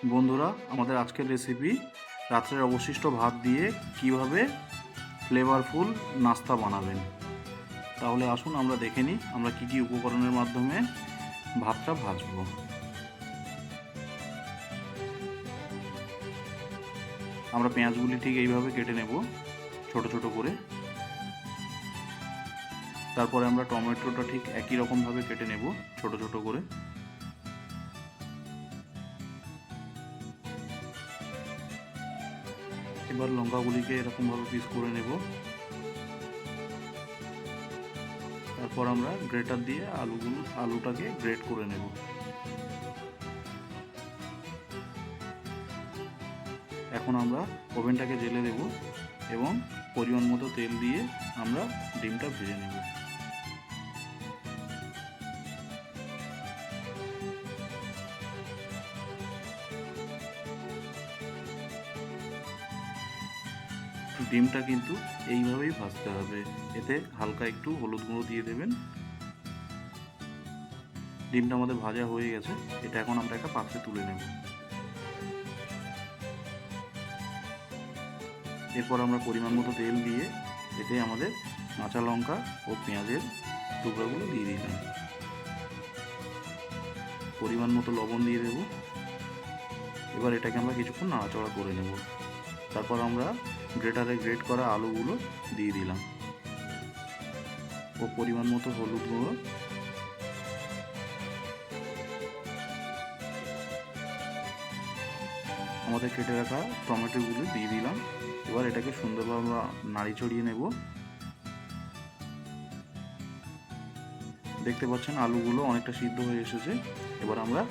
বন্ধুরা, আমাদের আজকের রেসিপি রাত্রের অবশিষ্ট ভাত দিয়ে কিভাবে ফ্লেভারফুল নাস্তা বানাবেন। তাহলে আসুন আমরা দেখে নিই আমরা কী কী উপকরণের মাধ্যমে ভাতটা ভাজবো। আমরা পেঁয়াজগুলি ঠিক এইভাবে কেটে নেব ছোট ছোট করে। তারপরে আমরা টমেটোটা ঠিক একই রকমভাবে কেটে নেব ছোট ছোট করে। এবার লঙ্কাগুলিকে এরকমভাবে পিস করে নেব। তারপর আমরা গ্রেটার দিয়ে আলুটাকে গ্রেট করে নেব। এখন আমরা ওভেনটাকে জ্বেলে দেব এবং পরিমাণ মতো তেল দিয়ে আমরা ডিমটা ভেজে নেব। ডিমটা কিন্তু এইভাবেই ভাজতে হবে, এতে হালকা একটু হলুদ গুঁড়ো দিয়ে দেবেন। ডিমটা আমাদের ভাজা হয়ে গেছে, এটা এখন আমরা একটা পাত্রে তুলে নেব। এরপর আমরা পরিমাণ মতো তেল দিয়ে এতে আমাদের কাঁচা লঙ্কা ও পেঁয়াজের টুকরাগুলো দিয়ে দিলাম। পরিমাণ মতো লবণ দিয়ে দেব। এবার এটাকে আমরা কিছুক্ষণ নাড়াচাড়া করে নেব। তারপর আমরা গ্রেটারে গ্রেট করা আলুগুলো দিয়ে দিলাম ও পরিমাণ মতো হলুদ গুঁড়ো। আমাদের কেটে রাখা টমেটোগুলো দিয়ে দিলাম। এবার এটাকে সুন্দরভাবে আমরা নাড়ি চড়িয়ে নেব। দেখতে পাচ্ছেন আলুগুলো অনেকটা সিদ্ধ হয়ে এসেছে। এবার আমরা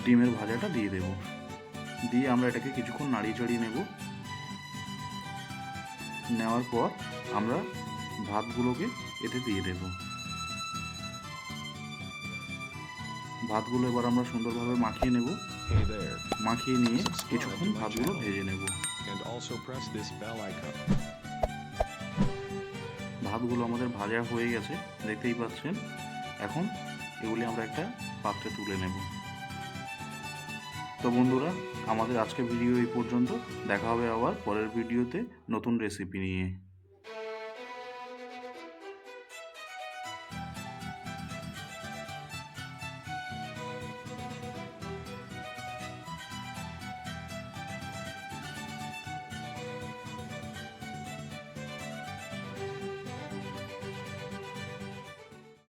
ডিমের ভাজাটা দিয়ে দেব, দিয়ে আমরা এটাকে কিছুক্ষণ নাড়িয়ে চড়িয়ে নেব। নেওয়ার পর আমরা ভাতগুলোকে এতে দিয়ে দেব। ভাতগুলো এবার আমরা সুন্দরভাবে মাখিয়ে নেব। মাখিয়ে নিয়ে কিছুক্ষণ ভাতগুলো ভেজে নেব। ভাতগুলো আমাদের ভাজা হয়ে গেছে, দেখতেই পাচ্ছেন। এখন এগুলি আমরা একটা পাত্রে তুলে নেব। তো বন্ধুরা, আমাদের আজকের ভিডিও এই পর্যন্ত। দেখা হবে আবার পরের ভিডিওতে নতুন রেসিপি নিয়ে।